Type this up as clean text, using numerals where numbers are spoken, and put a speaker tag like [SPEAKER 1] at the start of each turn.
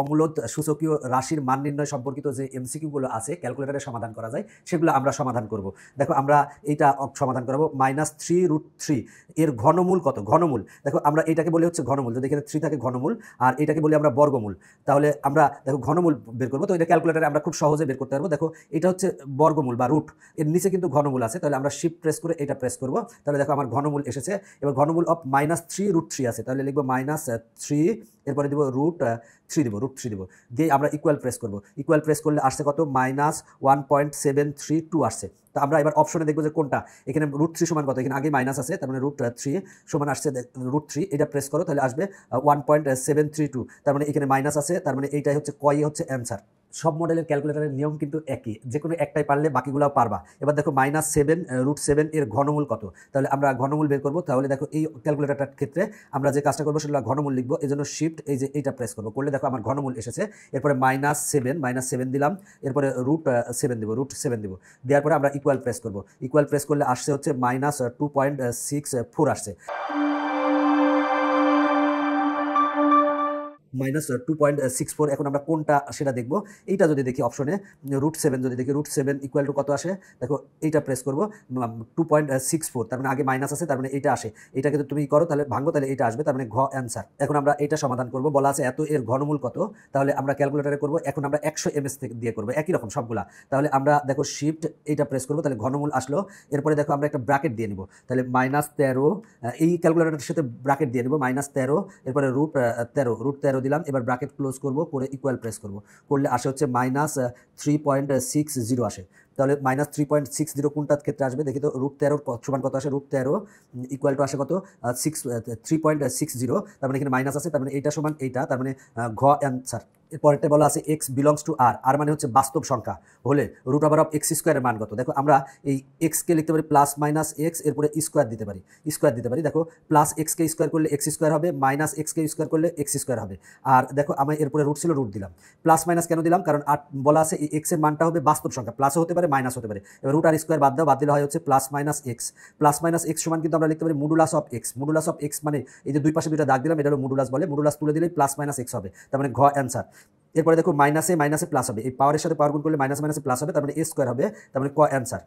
[SPEAKER 1] অমূলদ সূচকীয় রাশির মান নির্ণয় সম্পর্কিত যে এমসিকিউগুলো আছে ক্যালকুলেটরে সমাধান করা যায় সেগুলো আমরা সমাধান করব। দেখো আমরা এইটা সমাধান করবো -3√3 এর ঘনমূল কত? ঘনমূল দেখো আমরা এটাকে বলি হচ্ছে ঘনমূল, যদি এখানে 3 থাকে ঘনমূল, আর এটাকে বলি আমরা বর্গমূল। তাহলে আমরা দেখো ঘনমূল বের করবো, তো এটা ক্যালকুলেটরে আমরা খুব সহজে বের করতে পারবো। দেখো এটা হচ্ছে বর্গমূল বা রুট, এর নিচে কিন্তু ঘনমূল আছে, তাহলে আমরা শিফট প্রেস করে এটা প্রেস করবো, তাহলে দেখো আমার ঘনমূল এসেছে। এবার ঘনমূল অফ -3√3 আছে, তাহলে লিখবো -3, এরপরে দিব √3 দিব, √3 দিব, দিয়ে আমরা ইকুয়াল প্রেস করবো। ইকুয়াল প্রেস করলে আসছে কত? -1.732 আসছে। তো আমরা এবার অপশনে দেখবো যে কোনটা, এখানে √3 সমান কত, এখানে আগে মাইনাস আছে, তার মানে √3 সমান আসছে √3, এটা প্রেস করো তাহলে আসবে 1.732, তার মানে এখানে মাইনাস আছে, তার মানে এইটাই হচ্ছে কয় হচ্ছে অ্যান্সার। সব মডেলের ক্যালকুলেটরের নিয়ম কিন্তু একই, যে কোনো একটাই পারলে বাকিগুলোও পারবা। এবার দেখো -7√7 এর ঘনমূল কত, তাহলে আমরা ঘনমূল বের করবো। তাহলে দেখো এই ক্যালকুলেটরটার ক্ষেত্রে আমরা যে কাজটা করবো সেটা ঘনমূল লিখবো, এই জন্য শিফট এই যে এইটা প্রেস করবো, করলে দেখো আমার ঘনমূল এসেছে। এরপরে -7 দিলাম, এরপরে √7 দিব, √7 দিব, দেওয়ার পরে আমরা ইকুয়াল প্রেস করবো। ইকুয়াল প্রেস করলে আসছে হচ্ছে -2.64 আসছে। -2.64। এখন আমরা কোনটা সেটা দেখবো। এইটা যদি দেখি অপশনে √7, যদি দেখি √7 ইকুয়াল টু কত আসে, দেখো এইটা প্রেস করবো 2.64, তার মানে আগে মাইনাস আছে, তার মানে এইটা আসে। এটা কিন্তু তুমি করো তাহলে ভাঙো, তাহলে এইটা আসবে, তার মানে ঘ অ্যান্সার। এখন আমরা এইটা সমাধান করবো, বলা আছে এত এর ঘনমূল কত, তাহলে আমরা ক্যালকুলেটারে করবো। এখন আমরা 100 ms থেকে দিয়ে করবো একই রকম সবগুলা। তাহলে আমরা দেখো শিফট এইটা প্রেস করবো, তাহলে ঘনমূল আসলো। এরপরে দেখো আমরা একটা ব্র্যাকেট দিয়ে নিব, তাহলে -13, এই ক্যালকুলেটারের সাথে ব্র্যাকেট দিয়ে নিব, -13, এরপরে √13 দিলাম, এবার ব্র্যাকেট ক্লোজ করব, করে ইকুয়াল প্রেস করব, করলে আসে হচ্ছে -3.60 আসে। তাহলে -3.60 কোনটার ক্ষেত্রে আসবে দেখি তো, √13 সমান কত আসে, √13 ইকুয়াল টু আসে কত, 3.60, তার মানে এখানে মাইনাস আছে, তার মানে এইটা সমান এইটা, তার মানে ঘ অ্যান্সার। এরপরেরটা বলা আছে x বিলংস টু r, আর মানে হচ্ছে বাস্তব সংখ্যা হলে √x² এর মান কত। দেখো আমরা এই x কে লিখতে পারি +-x, এরপরে স্কোয়ার দিতে পারি, দেখো +x কে স্কোয়ার করলে x² হবে, -x কে স্কোয়ার করলে x² হবে। আর দেখো আমি এরপরে রুট ছিল, রুট দিলাম। প্লাস মাইনাস কেন দিলাম, কারণ বলা আছে এই x এর মানটা হবে বাস্তব সংখ্যা, প্লাসও হতে পারে মাইনাস হতে পারে। এবার √r² বাদ দাও, বাদ দিলে হয় হচ্ছে +-x সমান কিন্তু আমরা লিখতে পারি মডুলাস অফ x মানে এই যে দুই পাশে দুইটা দাগ দিলাম, এটা হলো মডুলাস বলে, মডুলাস তুলে দিলেই +-x হবে, তার মানে ঘ অ্যান্সার। এরপরে দেখো মাইনাসে প্লাস হবে, এই পাওয়ারের সাথে পাওয়ার গুণ করলে মাইনাসে প্লাস হবে, তার মানে a² হবে, তার মানে ক অ্যান্সার।